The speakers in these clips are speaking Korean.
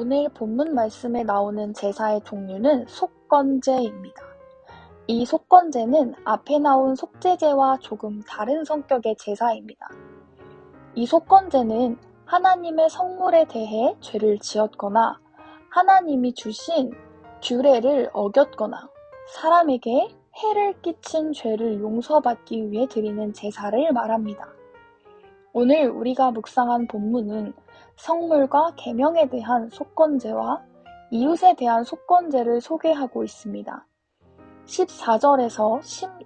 오늘 본문 말씀에 나오는 제사의 종류는 속건제입니다. 이 속건제는 앞에 나온 속죄제와 조금 다른 성격의 제사입니다. 이 속건제는 하나님의 성물에 대해 죄를 지었거나 하나님이 주신 규례를 어겼거나 사람에게 해를 끼친 죄를 용서받기 위해 드리는 제사를 말합니다. 오늘 우리가 묵상한 본문은 성물과 계명에 대한 속건제와 이웃에 대한 속건제를 소개하고 있습니다. 14절에서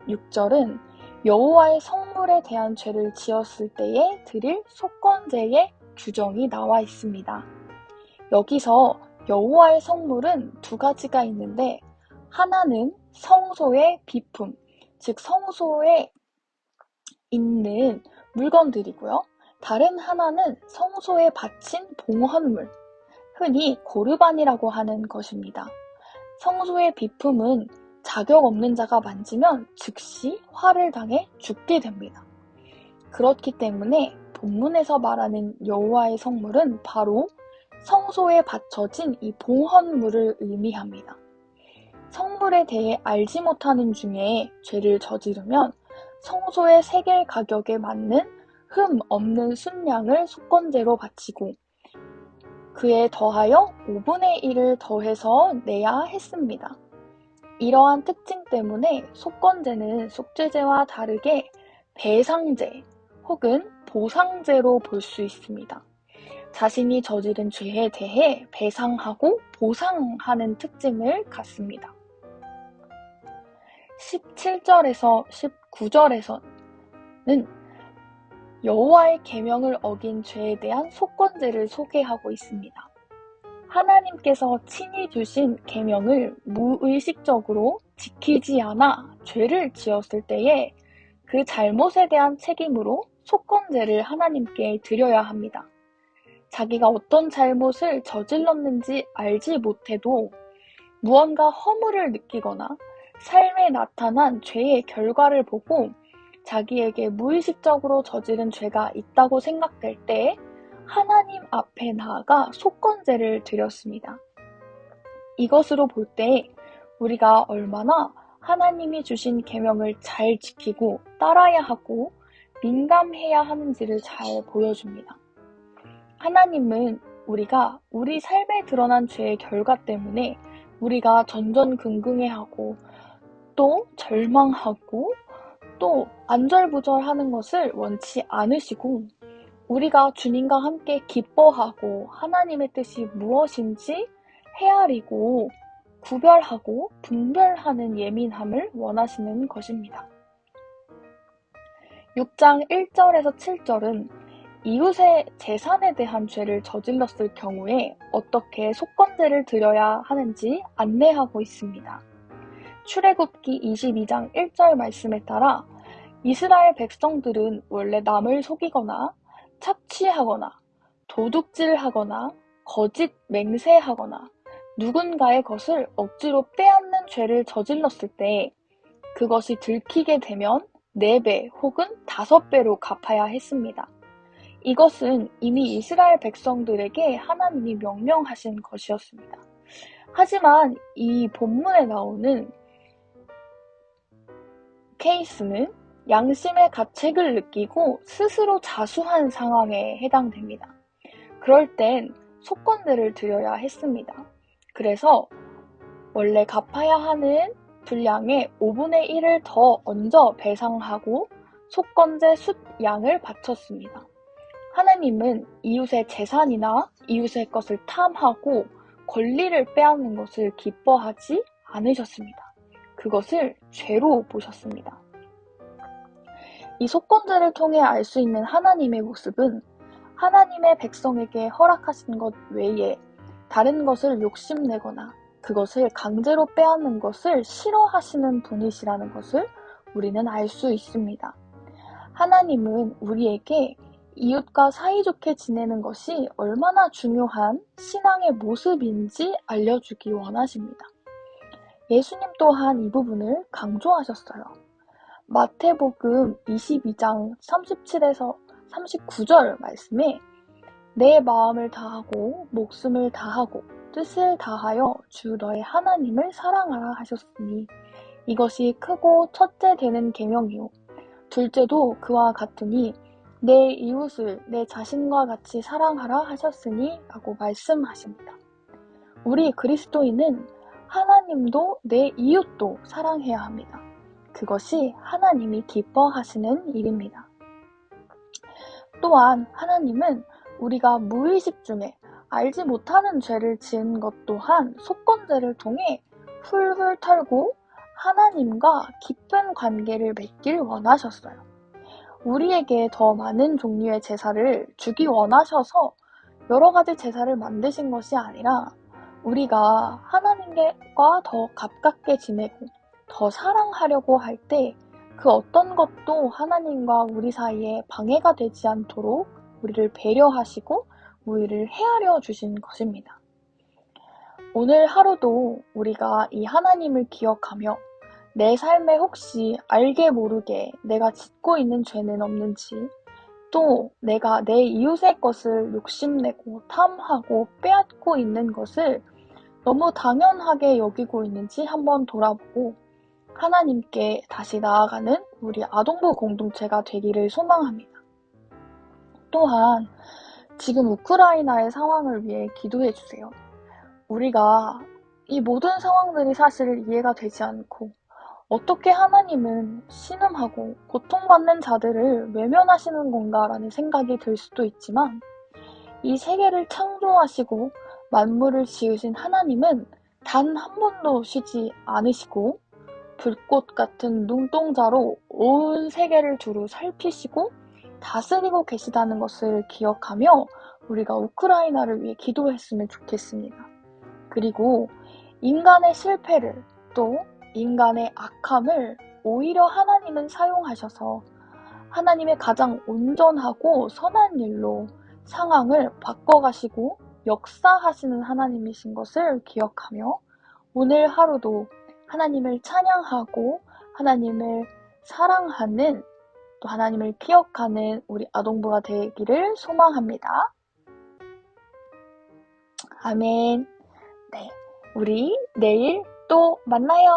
16절은 여호와의 성물에 대한 죄를 지었을 때에 드릴 속건제의 규정이 나와 있습니다. 여기서 여호와의 성물은 두 가지가 있는데 하나는 성소의 비품, 즉 성소에 있는 물건들이고요. 다른 하나는 성소에 바친 봉헌물, 흔히 고르반이라고 하는 것입니다. 성소의 비품은 자격 없는 자가 만지면 즉시 화를 당해 죽게 됩니다. 그렇기 때문에 본문에서 말하는 여호와의 성물은 바로 성소에 바쳐진 이 봉헌물을 의미합니다. 성물에 대해 알지 못하는 중에 죄를 저지르면 성소의 세겔 가격에 맞는 흠 없는 순양을 속건제로 바치고 그에 더하여 5분의 1을 더해서 내야 했습니다. 이러한 특징 때문에 속건제는 속죄제와 다르게 배상제 혹은 보상제로 볼 수 있습니다. 자신이 저지른 죄에 대해 배상하고 보상하는 특징을 갖습니다. 17절에서 19절에서는 여호와의 계명을 어긴 죄에 대한 속건제를 소개하고 있습니다. 하나님께서 친히 주신 계명을 무의식적으로 지키지 않아 죄를 지었을 때에 그 잘못에 대한 책임으로 속건제를 하나님께 드려야 합니다. 자기가 어떤 잘못을 저질렀는지 알지 못해도 무언가 허물을 느끼거나 삶에 나타난 죄의 결과를 보고 자기에게 무의식적으로 저지른 죄가 있다고 생각될 때 하나님 앞에 나아가 속건제를 드렸습니다. 이것으로 볼 때 우리가 얼마나 하나님이 주신 계명을 잘 지키고 따라야 하고 민감해야 하는지를 잘 보여줍니다. 하나님은 우리가 우리 삶에 드러난 죄의 결과 때문에 우리가 전전긍긍해하고 또 절망하고 또 안절부절하는 것을 원치 않으시고 우리가 주님과 함께 기뻐하고 하나님의 뜻이 무엇인지 헤아리고 구별하고 분별하는 예민함을 원하시는 것입니다. 6장 1절에서 7절은 이웃의 재산에 대한 죄를 저질렀을 경우에 어떻게 속건제를 드려야 하는지 안내하고 있습니다. 출애굽기 22장 1절 말씀에 따라 이스라엘 백성들은 원래 남을 속이거나 착취하거나 도둑질하거나 거짓 맹세하거나 누군가의 것을 억지로 빼앗는 죄를 저질렀을 때 그것이 들키게 되면 4배 혹은 5배로 갚아야 했습니다. 이것은 이미 이스라엘 백성들에게 하나님이 명령하신 것이었습니다. 하지만 이 본문에 나오는 케이스는 양심의 가책을 느끼고 스스로 자수한 상황에 해당됩니다. 그럴 땐 속건제를 드려야 했습니다. 그래서 원래 갚아야 하는 분량의 5분의 1을 더 얹어 배상하고 속건제 숫양을 바쳤습니다. 하나님은 이웃의 재산이나 이웃의 것을 탐하고 권리를 빼앗는 것을 기뻐하지 않으셨습니다. 그것을 죄로 보셨습니다. 이 속건제를 통해 알 수 있는 하나님의 모습은 하나님의 백성에게 허락하신 것 외에 다른 것을 욕심내거나 그것을 강제로 빼앗는 것을 싫어하시는 분이시라는 것을 우리는 알 수 있습니다. 하나님은 우리에게 이웃과 사이좋게 지내는 것이 얼마나 중요한 신앙의 모습인지 알려주기 원하십니다. 예수님 또한 이 부분을 강조하셨어요. 마태복음 22장 37에서 39절 말씀에 내 마음을 다하고 목숨을 다하고 뜻을 다하여 주 너의 하나님을 사랑하라 하셨으니 이것이 크고 첫째 되는 계명이요 둘째도 그와 같으니 내 이웃을 내 자신과 같이 사랑하라 하셨으니 라고 말씀하십니다. 우리 그리스도인은 하나님도 내 이웃도 사랑해야 합니다. 그것이 하나님이 기뻐하시는 일입니다. 또한 하나님은 우리가 무의식 중에 알지 못하는 죄를 지은 것 또한 속건제를 통해 훌훌 털고 하나님과 깊은 관계를 맺길 원하셨어요. 우리에게 더 많은 종류의 제사를 주기 원하셔서 여러 가지 제사를 만드신 것이 아니라 우리가 하나님과 더 가깝게 지내고 더 사랑하려고 할 때 그 어떤 것도 하나님과 우리 사이에 방해가 되지 않도록 우리를 배려하시고 우리를 헤아려 주신 것입니다. 오늘 하루도 우리가 이 하나님을 기억하며 내 삶에 혹시 알게 모르게 내가 짓고 있는 죄는 없는지 또 내가 내 이웃의 것을 욕심내고 탐하고 빼앗고 있는 것을 너무 당연하게 여기고 있는지 한번 돌아보고 하나님께 다시 나아가는 우리 아동부 공동체가 되기를 소망합니다. 또한 지금 우크라이나의 상황을 위해 기도해 주세요. 우리가 이 모든 상황들이 사실 이해가 되지 않고 어떻게 하나님은 신음하고 고통받는 자들을 외면하시는 건가라는 생각이 들 수도 있지만 이 세계를 창조하시고 만물을 지으신 하나님은 단 한 번도 쉬지 않으시고 불꽃 같은 눈동자로 온 세계를 두루 살피시고 다스리고 계시다는 것을 기억하며 우리가 우크라이나를 위해 기도했으면 좋겠습니다. 그리고 인간의 실패를 또 인간의 악함을 오히려 하나님은 사용하셔서 하나님의 가장 온전하고 선한 일로 상황을 바꿔가시고 역사하시는 하나님이신 것을 기억하며 오늘 하루도 하나님을 찬양하고 하나님을 사랑하는 또 하나님을 기억하는 우리 아동부가 되기를 소망합니다. 아멘. 네, 우리 내일 또 만나요.